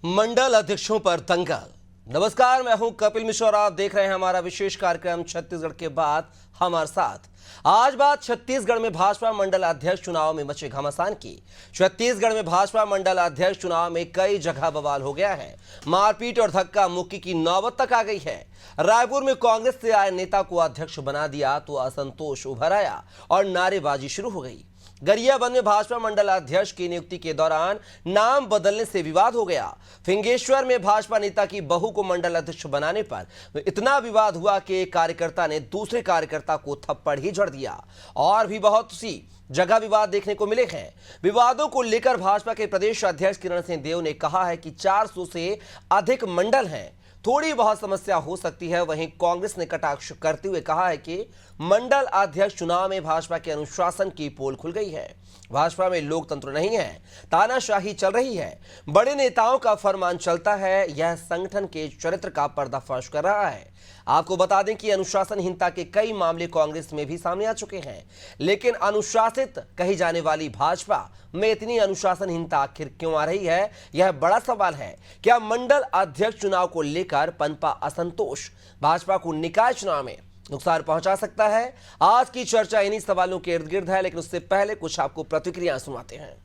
मंडल अध्यक्षों पर दंगल। नमस्कार, मैं हूं कपिल मिश्रा और आप देख रहे हैं हमारा विशेष कार्यक्रम छत्तीसगढ़ के बाद हमारे साथ। आज बात छत्तीसगढ़ में भाजपा मंडल अध्यक्ष चुनाव में मचे घमासान की। छत्तीसगढ़ में भाजपा मंडल अध्यक्ष चुनाव में कई जगह बवाल हो गया है। मारपीट और धक्का मुक्की की नौबत तक आ गई है। रायपुर में कांग्रेस से आए नेता को अध्यक्ष बना दिया तो असंतोष उभर आया और नारेबाजी शुरू हो गई। गरियाबंद में भाजपा मंडल अध्यक्ष की नियुक्ति के दौरान नाम बदलने से विवाद हो गया। फिंगेश्वर में भाजपा नेता की बहू को मंडल अध्यक्ष बनाने पर इतना विवाद हुआ कि एक कार्यकर्ता ने दूसरे कार्यकर्ता को थप्पड़ ही जड़ दिया। और भी बहुत सी जगह विवाद देखने को मिले हैं। विवादों को लेकर भाजपा के प्रदेश अध्यक्ष किरण सिंह देव ने कहा है कि 400 से अधिक मंडल हैं, थोड़ी बहुत समस्या हो सकती है। वहीं कांग्रेस ने कटाक्ष करते हुए कहा है कि मंडल अध्यक्ष चुनाव में भाजपा के अनुशासन की पोल खुल गई है। भाजपा में लोकतंत्र नहीं है, तानाशाही चल रही है, बड़े नेताओं का फरमान चलता है। यह संगठन के चरित्र का पर्दाफाश कर रहा है। आपको बता दें कि अनुशासनहीनता के कई मामले कांग्रेस में भी सामने आ चुके हैं, लेकिन अनुशासित कही जाने वाली भाजपा में इतनी अनुशासनहीनता आखिर क्यों आ रही है, यह बड़ा सवाल है। क्या मंडल अध्यक्ष चुनाव को लेकर पनपा असंतोष भाजपा को निकाय चुनाव में नुकसान पहुंचा सकता है? आज की चर्चा इन्हीं सवालों के इर्द गिर्द है, लेकिन उससे पहले कुछ आपको प्रतिक्रिया सुनाते हैं।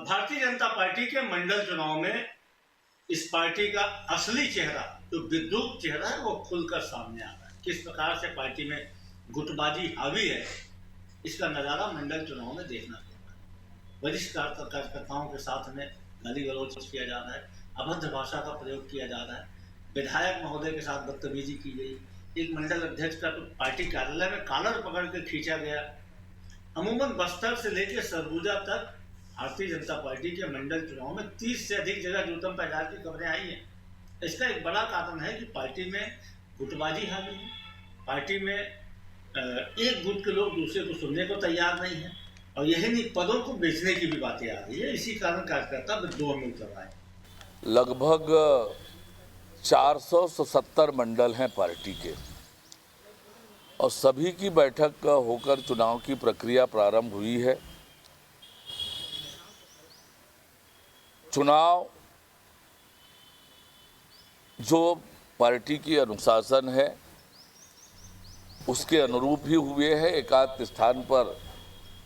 भारतीय जनता पार्टी के मंडल चुनाव में इस पार्टी का असली चेहरा, जो विद्रूप चेहरा है, वो खुलकर सामने आ रहा है। किस प्रकार से पार्टी में गुटबाजी हावी है, इसका नज़ारा मंडल चुनाव में देखना पड़ता है। वरिष्ठ कार्यकर्ताओं के साथ में गाली गलौज किया जा रहा है, अभद्र भाषा का प्रयोग किया जा रहा है, विधायक महोदय के साथ बदतमीजी की गई। एक मंडल अध्यक्ष का तो पार्टी कार्यालय में कॉलर पकड़ के खींचा गया। अमूमन बस्तर से लेकर सरगुजा तक भारतीय जनता पार्टी के मंडल चुनाव में 30 से अधिक जगह जूतम पैदार की खबरें आई हैं। इसका एक बड़ा कारण है कि पार्टी में गुटबाजी हावी है। पार्टी में एक गुट के लोग दूसरे को सुनने को तैयार नहीं है, और यही नहीं, पदों को बेचने की भी बातें आ रही है। इसी कारण कार्यकर्ता विद्रोह में उतर रहा है। लगभग 470 मंडल हैं पार्टी के, और सभी की बैठक होकर चुनाव की प्रक्रिया प्रारंभ हुई है। चुनाव जो पार्टी की अनुशासन है उसके अनुरूप ही हुए हैं। एकाध स्थान पर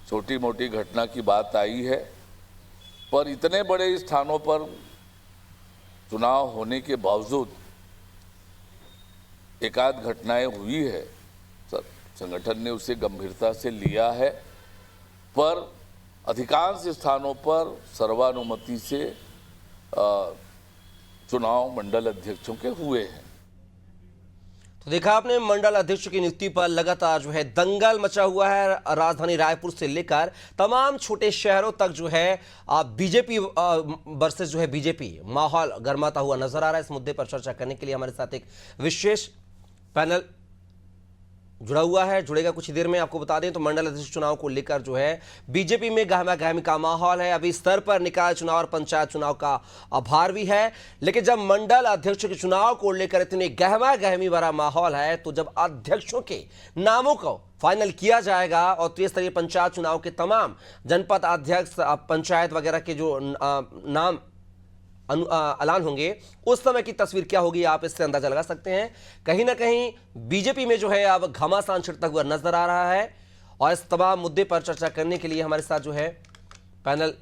छोटी मोटी घटना की बात आई है, पर इतने बड़े स्थानों पर चुनाव होने के बावजूद एकाध घटनाएं हुई है। संगठन ने उसे गंभीरता से लिया है, पर अधिकांश स्थानों पर सर्वानुमति से चुनाव मंडल अध्यक्षों के हुए हैं। तो देखा आपने, मंडल अध्यक्ष की नियुक्ति पर लगातार जो है दंगल मचा हुआ है। राजधानी रायपुर से लेकर तमाम छोटे शहरों तक जो है बीजेपी वर्सेस जो है बीजेपी माहौल गर्माता हुआ नजर आ रहा है। इस मुद्दे पर चर्चा करने के लिए हमारे साथ एक विशेष पैनल जुड़ा हुआ है, जुड़ेगा कुछ ही देर में। आपको बता दें तो मंडल अध्यक्ष चुनाव को लेकर जो है बीजेपी में गहमा गहमी का माहौल है। अभी स्तर पर निकाय चुनाव और पंचायत चुनाव का आभार भी है, लेकिन जब मंडल अध्यक्ष के चुनाव को लेकर इतने गहमा गहमी भरा माहौल है, तो जब अध्यक्षों के नामों को फाइनल किया जाएगा और त्रिस्तरीय पंचायत चुनाव के तमाम जनपद अध्यक्ष, पंचायत वगैरह के जो नाम ऐलान होंगे, उस समय की तस्वीर क्या होगी आप इससे अंदाजा लगा सकते हैं। कहीं ना कहीं बीजेपी में जो है अब घमासान छिड़ता हुआ नजर आ रहा है। और इस तमाम मुद्दे पर चर्चा करने के लिए हमारे साथ जो है पैनल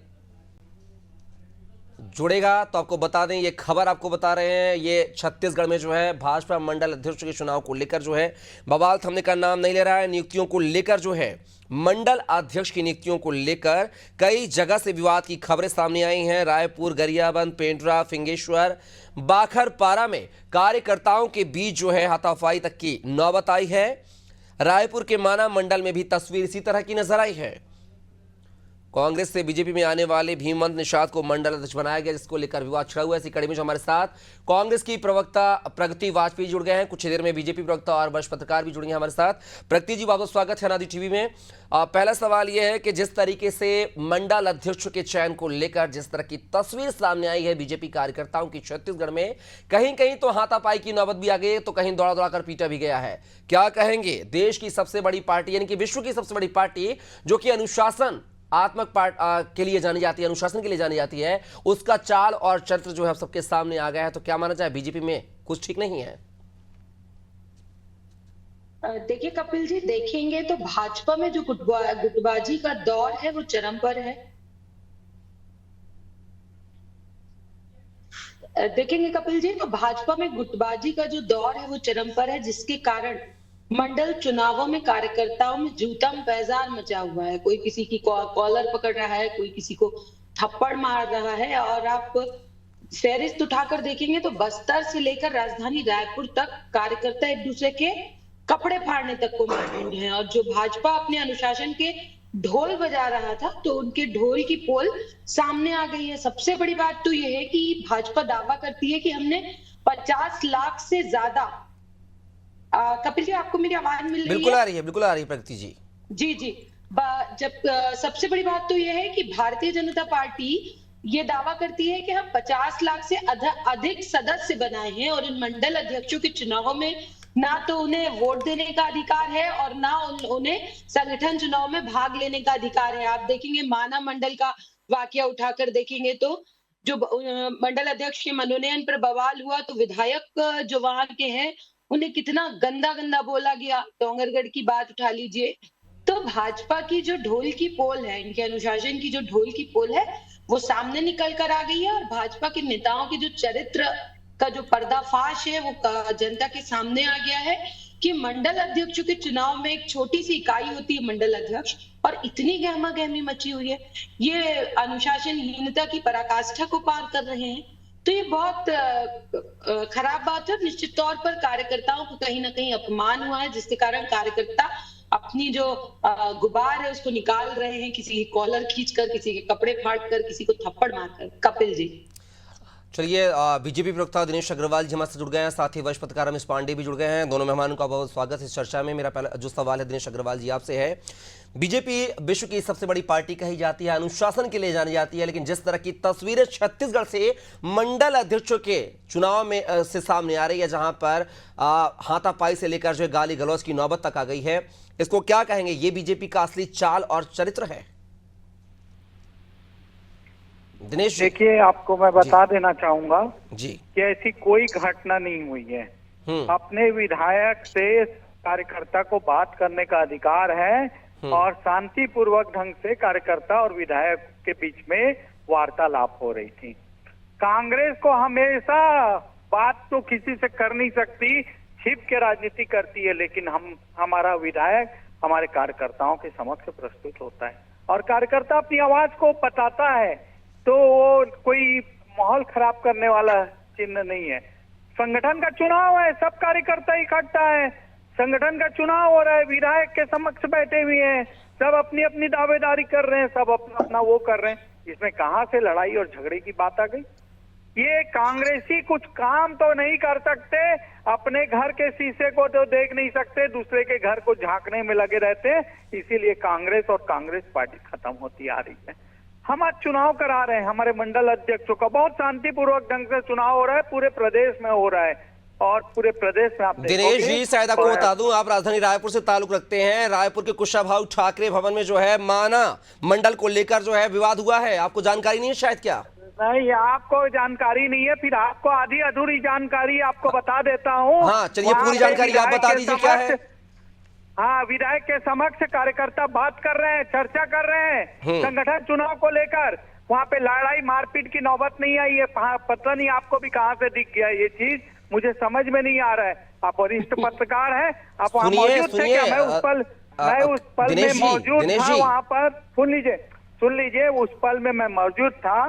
जुड़ेगा। तो आपको बता दें, ये खबर आपको बता रहे हैं, ये छत्तीसगढ़ में जो है भाजपा मंडल अध्यक्ष के चुनाव को लेकर जो है बवाल थमने का नाम नहीं ले रहा है। नियुक्तियों को लेकर जो है मंडल अध्यक्ष की नियुक्तियों को लेकर कई जगह से विवाद की खबरें सामने आई हैं। रायपुर, गरियाबंद, पेंड्रा, फिंगेश्वर, बाखरपारा में कार्यकर्ताओं के बीच जो है हाथापाई तक की नौबत आई है। रायपुर के माना मंडल में भी तस्वीर इसी तरह की नजर आई है। कांग्रेस से बीजेपी में आने वाले भीमवंत निषाद को मंडल अध्यक्ष बनाया गया, जिसको लेकर विवाद छिड़ा हुआ है। इसी कड़ी में जो हमारे साथ कांग्रेस की प्रवक्ता प्रगति वाजपेयी जुड़ गए हैं, कुछ ही देर में बीजेपी प्रवक्ता और वरिष्ठ पत्रकार भी जुड़ेंगे हमारे साथ। प्रगति जी, बहुत स्वागत है नादी टीवी में। पहला सवाल यह है कि जिस तरीके से मंडल अध्यक्ष के चयन को लेकर जिस तरह की तस्वीर सामने आई है बीजेपी कार्यकर्ताओं की छत्तीसगढ़ में, कहीं कहीं तो हाथापाई की नौबत भी आ गई, तो कहीं दौड़ा दौड़ा कर पीटा भी गया है। क्या कहेंगे, देश की सबसे बड़ी पार्टी यानी कि विश्व की सबसे बड़ी पार्टी जो कि अनुशासन आत्मक के लिए जानी जाती है, अनुशासन के लिए जानी जाती है, उसका चाल और चरित्र जो है सबके सामने आ गया है, तो क्या माना जाए बीजेपी में कुछ ठीक नहीं है? देखिए कपिल जी, देखेंगे तो भाजपा में जो गुटबाजी का दौर है वो चरम पर है। देखेंगे कपिल जी, तो भाजपा में गुटबाजी का जो दौर है वो चरम पर है, जिसके कारण मंडल चुनावों में कार्यकर्ताओं में जूतम पैजार मचा हुआ है। कोई किसी की कॉलर पकड़ रहा है, कोई किसी को थप्पड़ मार रहा है। और आप फेरिस्त उठाकर देखेंगे तो बस्तर से लेकर राजधानी रायपुर तक कार्यकर्ता एक दूसरे के कपड़े फाड़ने तक को माहिर हैं। और जो भाजपा अपने अनुशासन के ढोल बजा रहा था, तो उनके ढोल की पोल सामने आ गई है। सबसे बड़ी बात तो यह है कि भाजपा दावा करती है कि हमने 50 लाख से ज्यादा कपिल जी, आपको मेरी आवाज मिल रही है? बिल्कुल आ रही है, बिल्कुल आ रही है प्रगति जी। जी जी। सबसे बड़ी बात तो यह है कि भारतीय जनता पार्टी ये दावा करती है कि हम 50 लाख से अधिक सदस्य बनाए हैं, और इन मंडल अध्यक्षों के चुनावों में ना तो उन्हें वोट देने का अधिकार है और ना उन्हें संगठन चुनाव में भाग लेने का अधिकार है। आप देखेंगे माना मंडल का वाकया उठाकर देखेंगे तो जो मंडल अध्यक्ष के मनोनयन पर बवाल हुआ, तो विधायक जो वहां के हैं उन्हें कितना गंदा गंदा बोला गया। डोंगरगढ़ की बात उठा लीजिए। तो भाजपा की जो ढोल की पोल है, इनके अनुशासन की जो ढोल की पोल है, वो सामने निकल कर आ गई है। और भाजपा के नेताओं के जो चरित्र का जो पर्दाफाश है वो जनता के सामने आ गया है कि मंडल अध्यक्षों के चुनाव में एक छोटी सी इकाई होती है मंडल अध्यक्ष, और इतनी गहमा गहमी मची हुई है। ये अनुशासनहीनता की पराकाष्ठा को पार कर रहे हैं। तो ये बहुत खराब बात है। निश्चित तौर पर कार्यकर्ताओं को कहीं ना कहीं अपमान हुआ है, जिसके कारण कार्यकर्ता अपनी जो गुबार है उसको निकाल रहे हैं, किसी की कॉलर खींचकर, किसी के कपड़े फाड़कर, किसी को थप्पड़ मारकर। कपिल जी, चलिए, बीजेपी प्रवक्ता दिनेश अग्रवाल जी हमारे से जुड़ गए हैं, साथ ही वरिष्ठ पत्रकार रमेश पांडे भी जुड़ गए हैं। दोनों मेहमानों का बहुत स्वागत है इस चर्चा में। मेरा पहला जो सवाल है दिनेश अग्रवाल जी आपसे है, बीजेपी विश्व की सबसे बड़ी पार्टी कही जाती है, अनुशासन के लिए जानी जाती है, लेकिन जिस तरह की तस्वीरें छत्तीसगढ़ से मंडल अध्यक्षों के चुनाव में से सामने आ रही है, जहां पर हाथापाई से लेकर जो गाली गलौज की नौबत तक आ गई है, इसको क्या कहेंगे? ये बीजेपी का असली चाल और चरित्र है? दिनेश, देखिए, आपको मैं बता देना चाहूंगा जी कि ऐसी कोई घटना नहीं हुई है। अपने विधायक से कार्यकर्ता को बात करने का अधिकार है, और शांतिपूर्वक ढंग से कार्यकर्ता और विधायक के बीच में वार्तालाप हो रही थी। कांग्रेस को हमेशा बात तो किसी से कर नहीं सकती, छिप के राजनीति करती है, लेकिन हमारा विधायक हमारे कार्यकर्ताओं के समक्ष प्रस्तुत होता है और कार्यकर्ता अपनी आवाज को बताता है। तो वो कोई माहौल खराब करने वाला चिन्ह नहीं है। संगठन का चुनाव है, सब कार्यकर्ता इकट्ठा है, संगठन का चुनाव हो रहा है, विधायक के समक्ष बैठे हुए हैं, सब अपनी अपनी दावेदारी कर रहे हैं, सब अपना अपना वो कर रहे हैं। इसमें कहां से लड़ाई और झगड़े की बात आ गई? ये कांग्रेसी कुछ काम तो नहीं कर सकते, अपने घर के शीशे को तो देख नहीं सकते, दूसरे के घर को झांकने में लगे रहते हैं। इसीलिए कांग्रेस और कांग्रेस पार्टी खत्म होती आ रही है। हम आज चुनाव करा रहे हैं, हमारे मंडल अध्यक्षों का बहुत शांतिपूर्वक ढंग से चुनाव हो रहा है, पूरे प्रदेश में हो रहा है, और पूरे प्रदेश में आप दिनेश जी, शायद आपको बता दूं, आप राजधानी रायपुर से ताल्लुक रखते हैं। रायपुर के कुशाभाऊ ठाकरे भवन में जो है माना मंडल को लेकर जो है विवाद हुआ है, आपको जानकारी नहीं है शायद? क्या नहीं, आपको जानकारी नहीं है? फिर आपको आधी अधूरी जानकारी आपको बता देता हूँ। हाँ, चलिए पूरी जानकारी आप बता दीजिए क्या है। हाँ, विधायक के समक्ष कार्यकर्ता बात कर रहे हैं, चर्चा कर रहे हैं संगठन चुनाव को लेकर। वहाँ पे लड़ाई मारपीट की नौबत नहीं आई है। पता नहीं आपको भी कहाँ से दिख गया ये चीज, मुझे समझ में नहीं आ रहा है। आप वरिष्ठ पत्रकार हैं, आप वहाँ मौजूद थे क्या? मैं उस पल में मौजूद था वहाँ पर। सुन लीजिए, उस पल में मैं मौजूद था।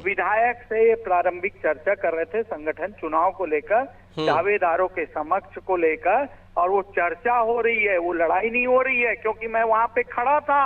विधायक से प्रारंभिक चर्चा कर रहे थे संगठन चुनाव को लेकर, दावेदारों के समक्ष को लेकर, और वो चर्चा हो रही है, वो लड़ाई नहीं हो रही है, क्योंकि मैं वहां पे खड़ा था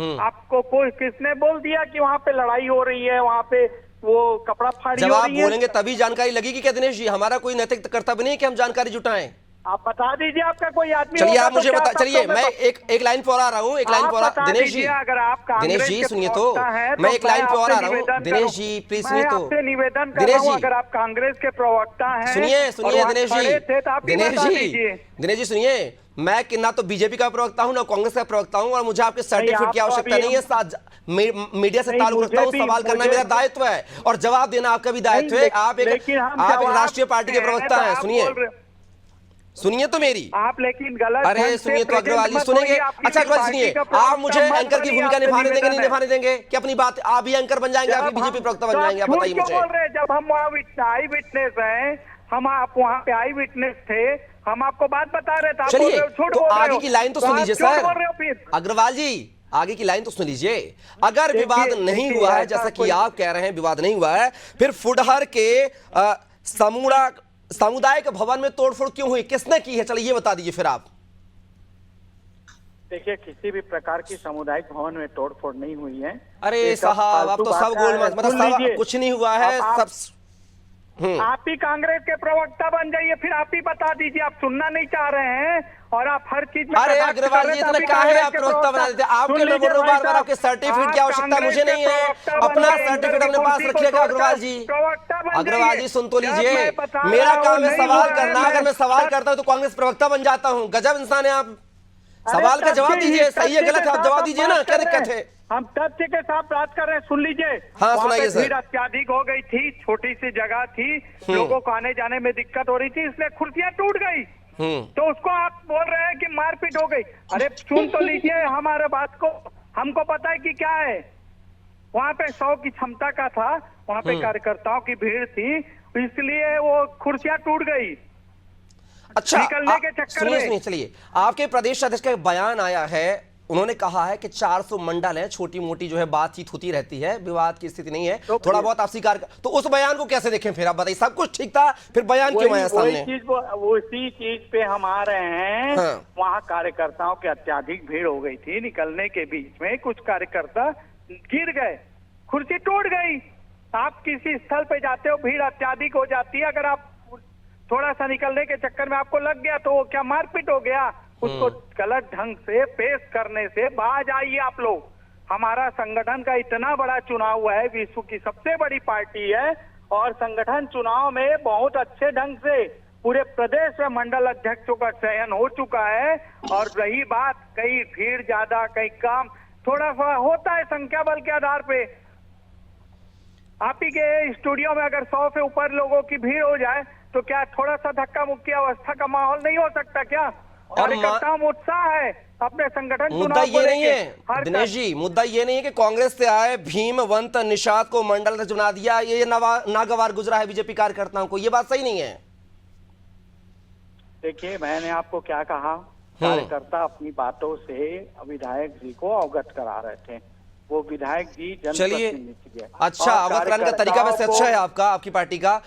आपको कोई किसने बोल दिया कि वहाँ पे लड़ाई हो रही है, वहाँ पे वो कपड़ा फाड़ी जब हो आप रही है? बोलेंगे तभी जानकारी लगेगी क्या दिनेश जी? हमारा कोई नैतिक कर्तव्य नहीं है कि हम जानकारी जुटाएं? आप बता दीजिए, आपका कोई आदमी चलिए होगा आप तो मुझे क्या बता, सब चलिए तो मैं एक लाइन पे और आ रहा हूँ, एक लाइन पे और बता दिनेश जी, दीजिए, अगर आप कांग्रेस दिनेश जी के सुनिए तो, प्रवक्ता हैं, मैं एक लाइन पे और आ रहा हूँ, निवेदन दिनेश करूं। जी प्लीज मैं सुनिए तो, आपसे निवेदन कर दिनेश रहा हूं, जी अगर आप कांग्रेस के प्रवक्ता हैं सुनिए और सुनिए वहाँ दिनेश खड़े थे तो आप जी, ही दिनेश बता जी, दीजिए। दिनेश जी सुनिए, मैं कि ना तो बीजेपी का प्रवक्ता हूं ना कांग्रेस का प्रवक्ता हूं, और मुझे आपके सर्टिफिकेट की आप तो आवश्यकता अभी नहीं है। मीडिया से नहीं, ताल्लुक रखता हूं, मुझे भी- सवाल करना मुझे- मेरा दायित्व है और जवाब देना आपका भी दायित्व है। नहीं, आप एक जवाब राष्ट्रीय पार्टी के हैं प्रवक्ता तो हैं, आप सुनिए बोल रहे- सुनिए तो मेरी। आप लेकिन गलत अरे ढंग से सुनिए तो प्रेजेंट अग्रवाल जी मत सुनेंगे। होइए, आप अच्छा किसी अग्रवाल पार्टी सुनिए, का आप प्रवक्ता मुझे मत एंकर की बनिए, भूमिका आपसे निभाने देंगे नहीं निवेदन है। निभाने देंगे कि अपनी बात आप ही एंकर बन जाएंगे, आप ही बीजेपी प्रवक्ता बन जाएंगे? आप झूठ बताइए क्यों मुझे। बोल रहे हैं? जब हम वहाँ आई विटनेस हैं, हम आप वहाँ पे आई विटनेस थे, हम आपको बात बता रहे थे, आप बोल चलिए रहे हो झूठ तो बोल रहे आगे हो। की लाइन तो सुन आप लीजिए क्यों सर बोल रहे हो फिर? अग्रवाल जी, आगे की लाइन तो सुन लीजिए। अगर देखिए- विवाद नहीं देखिए, हुआ है, ऐसा जैसा कि कोई- आप कह रहे हैं विवाद नहीं हुआ है, फिर फुटहर के सामुदायिक भवन में तोड़फोड़ क्यों हुई, किसने की है? चलिए ये बता दीजिए फिर आप। देखिए, किसी भी प्रकार की सामुदायिक भवन में तोड़फोड़ नहीं हुई है। अरे ये सब साहब आप फालतू तो सब बातें गोल हैं। मतलब सुन सब लीजिए। कुछ नहीं हुआ है अब आप- सब। आप ही कांग्रेस के प्रवक्ता बन जाइए, फिर आप ही बता दीजिए। आप सुनना नहीं चाह रहे हैं और आप हर चीज में अरे कटाक्ष अग्रवाल कर रहे जी हैं, तो इतना आप ही काहे कांग्रेस आप के प्रवक्ता बना देते? आपके सुन मैं बोल रहा हूँ लीजिए बार बार, भाई आपके साहब, सर्टिफिकेट की आप आवश्यकता कांग्रेस मुझे के नहीं है। प्रवक्ता बन अपना जाइए, सर्टिफिकेट इंटर अपने की पास कुर्सी को रखिएगा छोड़कर अग्रवाल जी। प्रवक्ता बन अग्रवाल जाइए। जी सुन तो जब लीजिए, मैं बता मेरा रहा हूं, काम है नहीं सवाल हुआ करना। अगर मैं सवाल करता हूं तो कांग्रेस प्रवक्ता बन जाता हूं। गजब इंसान है आप। सवाल का जवाब दीजिए, सही है गलत है आप जवाब दीजिए ना, क्या दिक्कत है? हम तथ्य के साथ बात कर रहे हैं, सुन लीजिए। हाँ, वहाँ सुनाइए पे सर। भीड़ अत्यधिक हो गई थी, छोटी सी जगह थी, लोगों को आने जाने में दिक्कत हो रही थी, इसलिए कुर्सियां टूट गई। तो उसको आप बोल रहे हैं कि मारपीट हो गई। अरे सुन तो लीजिए हमारे बात को। हमको पता है कि क्या है। वहाँ पे 100 की क्षमता का था, वहाँ पे कार्यकर्ताओं की भीड़ थी, इसलिए वो कुर्सियां टूट गई। अच्छा निकलने के चक्कर सुनिए में। सुनिए, चलिए आपके प्रदेश अध्यक्ष का एक बयान आया है, उन्होंने कहा है कि 400 मंडल है, छोटी मोटी जो है बातचीत होती रहती है, विवाद की स्थिति नहीं है, तो थोड़ा बहुत आप स्वीकार तो उस बयान को कैसे देखें फिर आप बताइए? सब कुछ ठीक था, फिर बयान क्यों आया सामने? उसी चीज पे हम आ रहे हैं। हाँ। वहाँ कार्यकर्ताओं की अत्यधिक भीड़ हो गई थी, निकलने के बीच में कुछ कार्यकर्ता गिर गए, कुर्सी टूट गई। आप किसी स्थल पे जाते हो, भीड़ अत्यधिक हो जाती है, अगर आप थोड़ा सा निकलने के चक्कर में आपको लग गया तो वो क्या मारपीट हो गया? उसको गलत ढंग से पेश करने से बाज आइए आप लोग। हमारा संगठन का इतना बड़ा चुनाव हुआ है, विश्व की सबसे बड़ी पार्टी है, और संगठन चुनाव में बहुत अच्छे ढंग से पूरे प्रदेश में मंडल अध्यक्षों का चयन हो चुका है। और रही बात कहीं भीड़ ज्यादा कहीं कम, थोड़ा सा होता है संख्या बल के आधार पे। आप ही के स्टूडियो में अगर 100 से ऊपर लोगों की भीड़ हो जाए तो क्या थोड़ा सा धक्का मुक्की अवस्था का माहौल नहीं हो सकता क्या? कार्यकर्ताओं में उत्साह है अपने संगठन मुद्दा चुनाव को ये नहीं लेके। है हर दिनेश जी, मुद्दा ये नहीं है कि कांग्रेस से आए भीमवंत निषाद को मंडल से चुना दिया, ये नागवार गुजरा है बीजेपी कार्यकर्ताओं को, ये बात सही नहीं है। देखिए, मैंने आपको क्या कहा, कार्यकर्ता अपनी बातों से विधायक जी को अवगत करा रहे थे। वो विधायक जी चलिए जनप्रतिनिधि है। अच्छा, और अवगत कराने का तरीका वैसे कार्यकर्ताओं अच्छा है को- आपका, आपकी पार्टी का।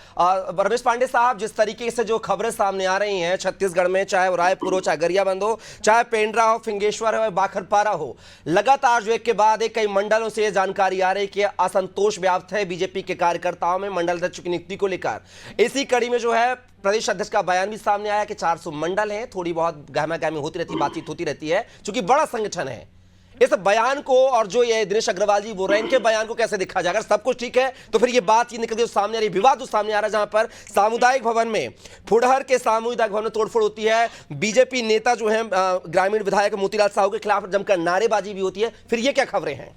रमेश पांडे साहब, जिस तरीके से जो खबरें सामने आ रही हैं छत्तीसगढ़ में, चाहे वो रायपुर हो, चाहे गरियाबंद हो, चाहे पेंड्रा हो, फिंगेश्वर हो, बाखरपारा हो, लगातार जो एक के बाद एक कई मंडलों से ये जानकारी आ रही है कि असंतोष व्याप्त है बीजेपी के कार्यकर्ताओं में मंडल अध्यक्ष की नियुक्ति को लेकर। इसी कड़ी में जो है प्रदेश अध्यक्ष का बयान भी सामने आया कि 400 मंडल हैं, थोड़ी बहुत गहमा गहमी होती रहती है, बातचीत होती रहती है, क्योंकि बड़ा संगठन है। इस बयान को और जो ये दिनेश अग्रवाल जी बोल रहे हैं, इनके बयान को कैसे देखा जाए? अगर सब कुछ ठीक है तो फिर ये बात ये निकलती है सामने आ रही, विवाद जो सामने आ रहा है, जहां पर सामुदायिक भवन में, फुटहर के सामुदायिक भवन में तोड़फोड़ होती है, बीजेपी नेता जो है ग्रामीण विधायक मोतीलाल साहू के खिलाफ जमकर नारेबाजी भी होती है, फिर ये क्या खबरें हैं?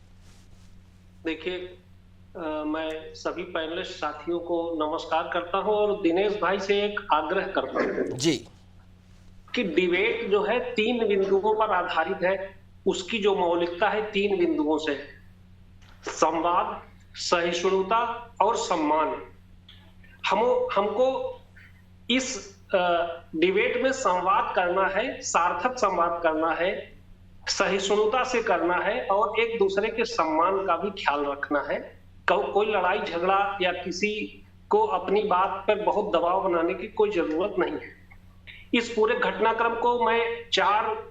देखिए, मैं सभी पैनलिस्ट साथियों को नमस्कार करता हूं और दिनेश भाई से एक आग्रह करता हूं जी कि डिबेट जो है 3 बिंदुओं पर आधारित है। उसकी जो मौलिकता है 3 बिंदुओं से: संवाद, सहिष्णुता और सम्मान। हमको इस डिबेट में संवाद करना है, सार्थक संवाद करना है, सहिष्णुता से करना है और एक दूसरे के सम्मान का भी ख्याल रखना है। कोई लड़ाई झगड़ा या किसी को अपनी बात पर बहुत दबाव बनाने की कोई जरूरत नहीं है। इस पूरे घटनाक्रम को मैं 4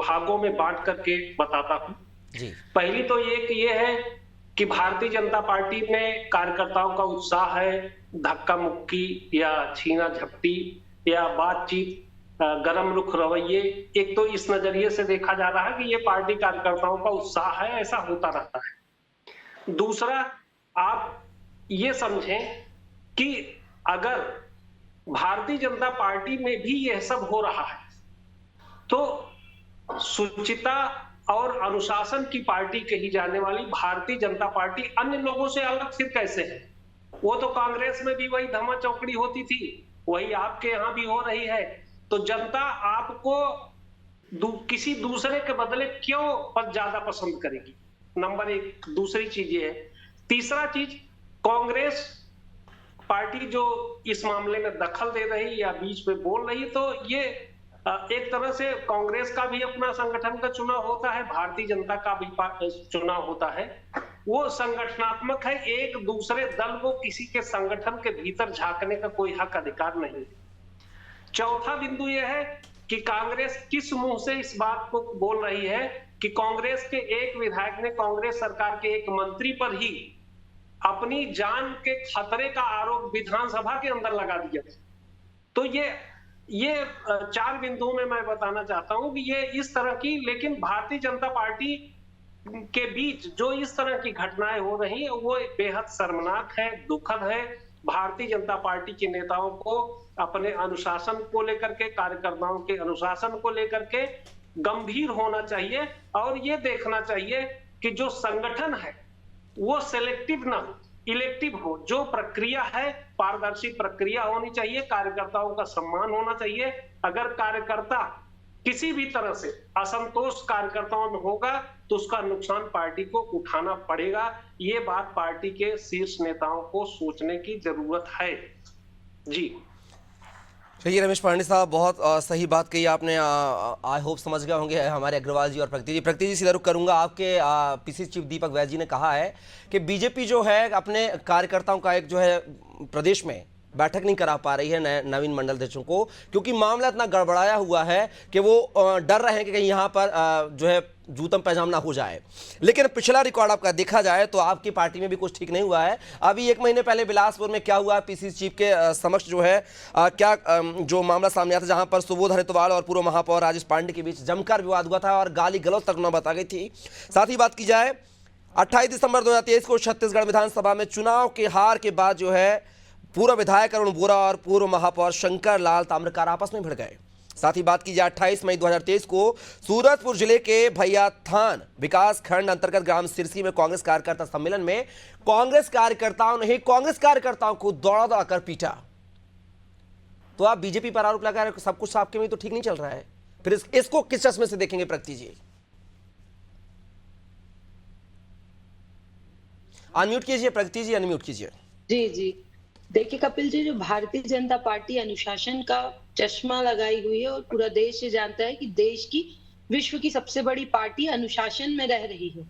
भागों में बांट करके बताता हूं। जी। पहली तो ये है कि भारतीय जनता पार्टी में कार्यकर्ताओं का उत्साह है, धक्का मुक्की या छीना झपटी या बातचीत, गरम रुख रवैये, एक तो इस नजरिए से देखा जा रहा है कि ये पार्टी कार्यकर्ताओं का उत्साह है, ऐसा होता रहता है। दूसरा, आप ये समझें कि अगर भारतीय जनता पार्टी में भी यह सब हो रहा है तो सुचिता और अनुशासन की पार्टी कही जाने वाली भारतीय जनता पार्टी अन्य लोगों से अलग फिर कैसे है? वो तो कांग्रेस में भी वही धमा चौकड़ी होती थी, वही आपके यहां भी हो रही है। तो जनता आपको किसी दूसरे के बदले क्यों ज्यादा पसंद करेगी? नंबर एक। दूसरी चीज ये है। तीसरा चीज, कांग्रेस पार्टी जो इस मामले में दखल दे रही या बीच में बोल रही, तो ये एक तरह से कांग्रेस का भी अपना संगठन का चुनाव होता है, भारतीय जनता का भी चुनाव होता है। वो संगठनात्मक है, एक दूसरे दल को किसी के संगठन के भीतर झांकने का कोई हक अधिकार नहीं। चौथा बिंदु यह है कि कांग्रेस किस मुंह से इस बात को बोल रही है कि कांग्रेस के एक विधायक ने कांग्रेस सरकार के एक मंत्री पर ही अपनी जान के खतरे का आरोप विधानसभा के अंदर लगा दिया। तो ये चार बिंदुओं में मैं बताना चाहता हूं कि ये इस तरह की, लेकिन भारतीय जनता पार्टी के बीच जो इस तरह की घटनाएं हो रही है वो बेहद शर्मनाक है, दुखद है। भारतीय जनता पार्टी के नेताओं को अपने अनुशासन को लेकर के, कार्यकर्ताओं के अनुशासन को लेकर के गंभीर होना चाहिए और ये देखना चाहिए कि जो संगठन है वो सेलेक्टिव ना हो, इलेक्टिव हो। जो प्रक्रिया है पारदर्शी प्रक्रिया होनी चाहिए, कार्यकर्ताओं का सम्मान होना चाहिए। अगर कार्यकर्ता किसी भी तरह से असंतोष कार्यकर्ताओं में होगा तो उसका नुकसान पार्टी को उठाना पड़ेगा। ये बात पार्टी के शीर्ष नेताओं को सोचने की जरूरत है। जी चलिए रमेश पांडे साहब, बहुत सही बात कही आपने। आई होप समझ गए होंगे हमारे अग्रवाल जी और प्रगति जी। प्रगति जी, सीधा रुख करूंगा। आपके पीसी चीफ दीपक वैद्य जी ने कहा है कि बीजेपी जो है अपने कार्यकर्ताओं का एक जो है प्रदेश में बैठक नहीं करा पा रही है नवीन मंडल अध्यक्षों को, क्योंकि मामला इतना गड़बड़ाया हुआ है कि वो डर रहे हैं कि कहीं यहाँ पर जो है जूतम पैजाम ना हो जाए। लेकिन पिछला रिकॉर्ड आपका देखा जाए तो आपकी पार्टी में भी कुछ ठीक नहीं हुआ है। अभी 1 महीने पहले बिलासपुर में क्या हुआ, पीसी चीफ के समक्ष जो है क्या जो मामला सामने आया था, जहां पर सुबोध हरितवाल और पूर्व महापौर राजेश पांडे के बीच जमकर विवाद हुआ था और गाली गलौज तक नौबत आ गई थी। साथ ही बात की जाए 28 दिसंबर 2023 को छत्तीसगढ़ विधानसभा में चुनाव के हार के बाद जो है पूर्व विधायक अरुण बोरा और पूर्व महापौर शंकर लाल ताम्रकार आपस में भिड़ गए। साथ ही बात की जाए 28 मई 2023 को सूरजपुर जिले के भैयाथान विकास खंड अंतर्गत ग्राम सिरसी में कांग्रेस कार्यकर्ता सम्मेलन में कांग्रेस कार्यकर्ताओं ने कांग्रेस कार्यकर्ताओं को दौड़ा दौड़ा कर पीटा। तो आप बीजेपी पर आरोप लगा रहे हो सब कुछ आपके में तो ठीक नहीं चल रहा है, फिर इसको किस चश्मे से देखेंगे प्रगति जी? अनम्यूट कीजिए प्रगति जी, अनम्यूट कीजिए। जी जी, देखिए कपिल जी, जो भारतीय जनता पार्टी अनुशासन का चश्मा लगाई हुई है और पूरा देश ये जानता है कि देश की, विश्व की सबसे बड़ी पार्टी अनुशासन में रह रही है।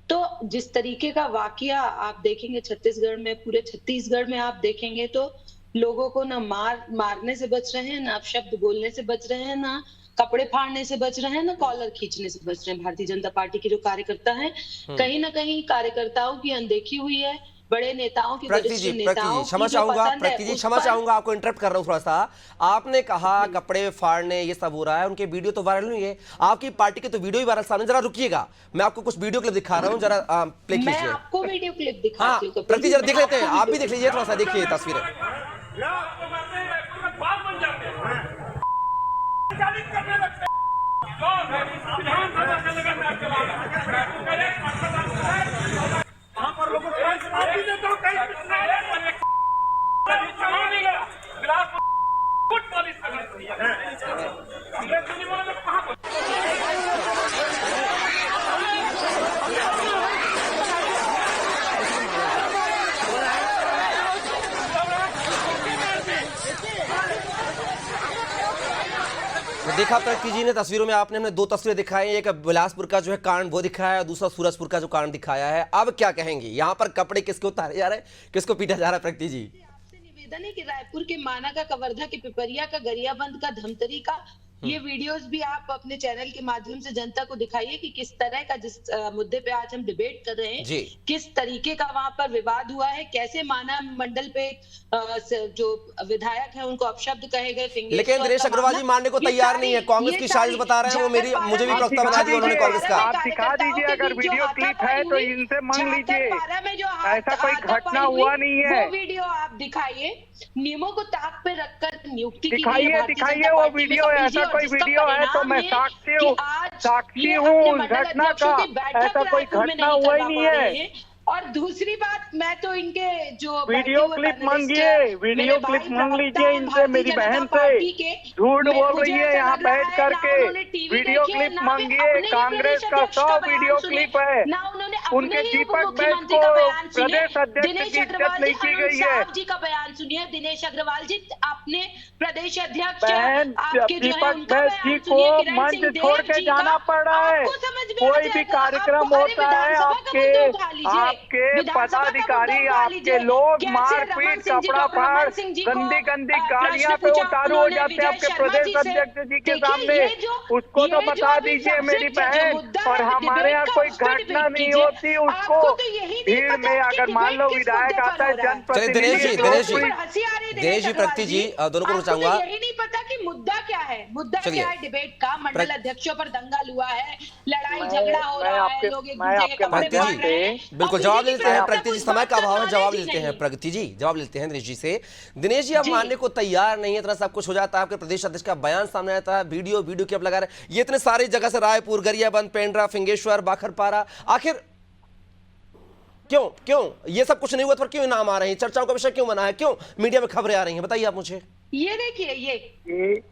तो जिस तरीके का वाकया आप देखेंगे छत्तीसगढ़ में, पूरे छत्तीसगढ़ में आप देखेंगे तो लोगों को ना मारने से बच रहे हैं, ना अपशब्द बोलने से बच रहे हैं, ना कपड़े फाड़ने से बच रहे हैं, ना कॉलर खींचने से बच रहे हैं। भारतीय जनता पार्टी के जो कार्यकर्ता हैं, कहीं ना कहीं कार्यकर्ताओं की अनदेखी हुई है। बड़े नेताओं की, वरिष्ठ नेताओं क्षमा चाहूंगा प्रगति जी, क्षमा चाहूंगा, आपको इंटरप्ट कर रहा हूं थोड़ा सा। आपने कहा कपड़े फाड़ने ये सब हो रहा है, उनके वीडियो तो वायरल हुई है, आपकी पार्टी के तो वीडियो ही वायरल सामने। जरा रुकिएगा, मैं आपको कुछ वीडियो क्लिप दिखा रहा हूं, जरा प्ले कीजिए। मैं आपको वीडियो क्लिप दिखाती हूं। प्रगति जरा देख लेते हैं, आप भी देख लीजिए थोड़ा सा, देखिए तस्वीरें। देखा प्रगति जी ने तस्वीरों में, आपने हमें 2 तस्वीरें दिखाई, एक बिलासपुर का जो है कांड वो दिखाया है और दूसरा सूरजपुर का जो कांड दिखाया है। अब क्या कहेंगे, यहाँ पर कपड़े किसको उतारे जा रहे हैं, किसको पीटा जा रहा है? प्रगति जी, आपसे निवेदन है कि रायपुर के माना का, कवर्धा के पिपरिया का, गरियाबंद का, धमतरी का ये वीडियोस भी आप अपने चैनल के माध्यम से जनता को दिखाइए कि किस तरह का, जिस मुद्दे पे आज हम डिबेट कर रहे जी। हैं, किस तरीके का वहां पर विवाद हुआ है, कैसे माना मंडल पे जो विधायक है उनको अपशब्द कहे गए, लेकिन दिनेश अग्रवाल जी मानने को तैयार नहीं है। कांग्रेस की साजिश बता रहे हैं, वो मुझे भी प्रवक्ता बना दिया उन्होंने कांग्रेस का। आप दिखा दीजिए, अगर वीडियो क्लिप है तो इनसे मांग लीजिए। ऐसा कोई घटना हुआ नहीं है। वो वीडियो आप दिखाइए, नियमों को ताक पे रखकर नियुक्ति की दिखाइए वो वीडियो। ऐसा कोई वीडियो है तो मैं साक्षी हूँ उस घटना का। ऐसा कोई घटना हुआ ही नहीं है। और दूसरी बात, मैं तो इनके जो वीडियो क्लिप मांगिए, वीडियो क्लिप मांग लीजिए इनसे, मेरी बहन से। झूठ बोल रही है यहाँ बैठ करके। वीडियो क्लिप मांगिए, कांग्रेस का 100 वीडियो क्लिप है। उनके दीपक बैठ को प्रदेश अध्यक्ष की इज्जत नहीं की गई है। जी का बयान सुनिए दिनेश अग्रवाल जी, अपने प्रदेश अध्यक्ष बहन दीपक बैठ जी को मंच छोड़ के जाना पड़ रहा है। कोई भी कार्यक्रम होता है, आपके पदाधिकारी, आपके लोग मारपीट, कपड़ा फाड़, गंदी गंदी गालियां पे उतारू हो जाते हैं आपके प्रदेश अध्यक्ष जी के सामने। उसको तो बता दीजिए मेरी बहन। और हमारे यहाँ कोई घटना नहीं होती, उसको भीड़ में अगर मान लो विधायक आता है, जनप्रतिनिधि। दिनेश जी प्रगति जी दोनों को चाहूंगा, यही नहीं पता कि मुद्दा क्या है, मुद्दा क्या है डिबेट का। मंडल अध्यक्षों पर दंगल हुआ है, लड़ाई झगड़ा हो रहा है, लोग एक दूसरे के कपड़े फाड़ रहे हैं। बिल्कुल जवाब लेते हैं प्रगति जी, समय का अभाव है, जवाब लेते हैं प्रगति जी, जवाब लेते हैं दिनेश जी से। दिनेश जी अब मानने को तैयार नहीं है, इतना सब कुछ हो जाता है, आपके प्रदेश अध्यक्ष का बयान सामने आता है, वीडियो के अब लगा रहे, ये इतने सारी जगह से रायपुर, गरियाबंद, पेंड्रा, फिंगेश्वर, बाखरपारा, आखिर क्यों ये सब कुछ नहीं हुआ, तो क्यों नाम आ रहे हैं, चर्चाओं का विषय क्यों बना है, क्यों मीडिया में खबरें आ रही हैं, बताइए आप मुझे। ये देखिए,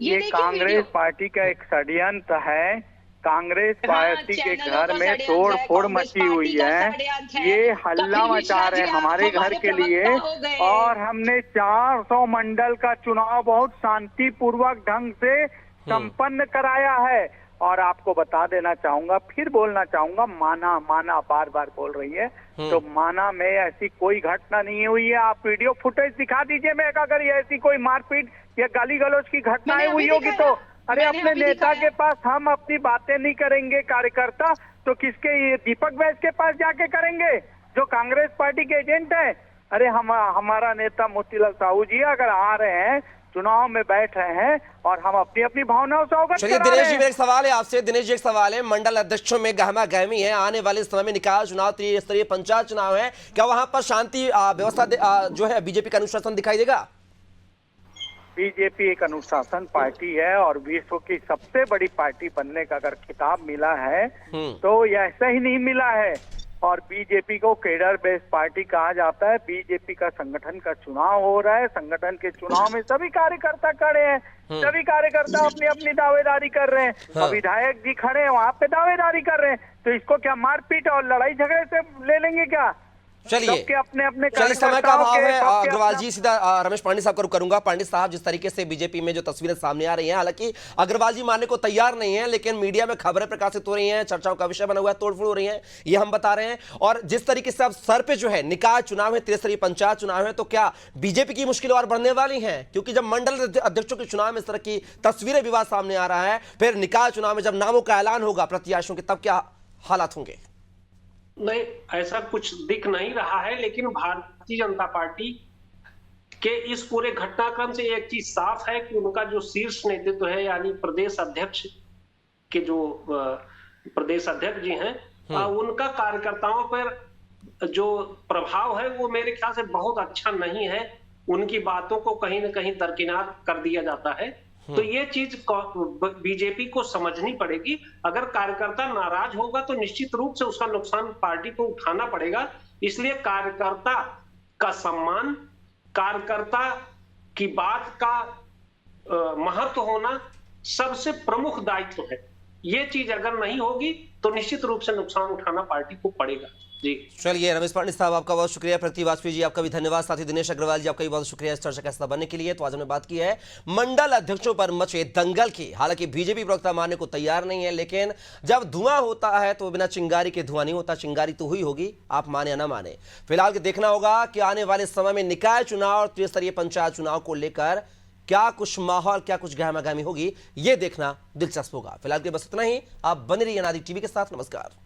ये कांग्रेस पार्टी का एक षड्यंत्र है। कांग्रेस पार्टी के घर में तोड़ फोड़ मची हुई है। ये हल्ला मचा रहे हैं हमारे घर के लिए। और हमने 400 मंडल का चुनाव बहुत शांतिपूर्वक ढंग से संपन्न कराया है। और आपको बता देना चाहूंगा, फिर बोलना चाहूंगा, माना बार बार बोल रही है, तो माना में ऐसी कोई घटना नहीं हुई है। आप वीडियो फुटेज दिखा दीजिए मैं, अगर ये ऐसी कोई मारपीट या गाली गलौज की घटनाएं हुई होगी तो। अरे अपने नेता के पास हम अपनी बातें नहीं करेंगे कार्यकर्ता, तो किसके, ये दीपक बैस के पास जाके करेंगे जो कांग्रेस पार्टी के एजेंट है। अरे हमारा नेता मोतीलाल साहू जी अगर आ रहे हैं, चुनाव में बैठ रहे हैं, और हम अपनी अपनी भावनाओं से अवगत चलिए दिनेश जी, एक सवाल है आपसे। दिनेश जी एक सवाल है, मंडल अध्यक्षों में गहमा गहमी है, आने वाले समय में निकाय चुनाव, त्रिस्तरीय पंचायत चुनाव है, क्या वहां पर शांति व्यवस्था जो है बीजेपी का अनुशासन दिखाई देगा? बीजेपी एक अनुशासन पार्टी है और विश्व की सबसे बड़ी पार्टी बनने का अगर खिताब मिला है तो ये ऐसा ही नहीं मिला है। और बीजेपी को केडर बेस्ड पार्टी कहा जाता है। बीजेपी का संगठन का चुनाव हो रहा है, संगठन के चुनाव में सभी कार्यकर्ता खड़े हैं, सभी कार्यकर्ता अपनी अपनी दावेदारी कर रहे हैं। और विधायक जी खड़े हैं वहां पे दावेदारी कर रहे हैं, तो इसको क्या मारपीट और लड़ाई झगड़े से ले लेंगे क्या? चलिए अपने समय का अभाव है। अग्रवाल जी सीधा रमेश पांडे साहब को करूंगा। पांडे साहब, जिस तरीके से बीजेपी में जो तस्वीरें सामने आ रही हैं, हालांकि अग्रवाल जी मानने को तैयार नहीं है, लेकिन मीडिया में खबरें प्रकाशित हो रही हैं, चर्चाओं का विषय बना हुआ है, तोड़फोड़ हो रही है, ये हम बता रहे हैं। और जिस तरीके से अब सर पे जो है निकाय चुनाव है, त्रिस्तरीय पंचायत चुनाव है, तो क्या बीजेपी की मुश्किलें और बढ़ने वाली हैं? क्योंकि जब मंडल अध्यक्षों के चुनाव में इस तरह की तस्वीरें, विवाद सामने आ रहा है, फिर निकाय चुनाव में जब नामों का ऐलान होगा प्रत्याशियों के, तब क्या हालात होंगे? नहीं, ऐसा कुछ दिख नहीं रहा है। लेकिन भारतीय जनता पार्टी के इस पूरे घटनाक्रम से एक चीज साफ है कि उनका जो शीर्ष नेतृत्व है, यानी प्रदेश अध्यक्ष के जो प्रदेश अध्यक्ष जी हैं, उनका कार्यकर्ताओं पर जो प्रभाव है वो मेरे ख्याल से बहुत अच्छा नहीं है। उनकी बातों को कहीं ना कहीं दरकिनार कर दिया जाता है। तो ये चीज बीजेपी को समझनी पड़ेगी। अगर कार्यकर्ता नाराज होगा तो निश्चित रूप से उसका नुकसान पार्टी को उठाना पड़ेगा। इसलिए कार्यकर्ता का सम्मान, कार्यकर्ता की बात का महत्व होना सबसे प्रमुख दायित्व है। ये चीज अगर नहीं होगी तो निश्चित रूप से नुकसान उठाना पार्टी को पड़ेगा। जी चलिए, रमेश पांडे साहब आपका बहुत शुक्रिया, प्रगति वाजपेयी जी आपका भी धन्यवाद, साथ ही दिनेश अग्रवाल जी आपका भी बहुत शुक्रिया इस चर्चा का हिस्सा बनने के लिए। तो आज हमने बात की है मंडल अध्यक्षों पर मचे दंगल की। हालांकि बीजेपी प्रवक्ता मानने को तैयार नहीं है, लेकिन जब धुआं होता है तो बिना चिंगारी के धुआं नहीं होता। चिंगारी तो हुई होगी, आप माने या ना माने। फिलहाल देखना होगा कि आने वाले समय में निकाय चुनाव और त्रिस्तरीय पंचायत चुनाव को लेकर क्या कुछ माहौल, क्या कुछ गहमागहमी होगी, ये देखना दिलचस्प होगा। फिलहाल के बस इतना ही। आप बने रहिए अनादि टीवी के साथ। नमस्कार।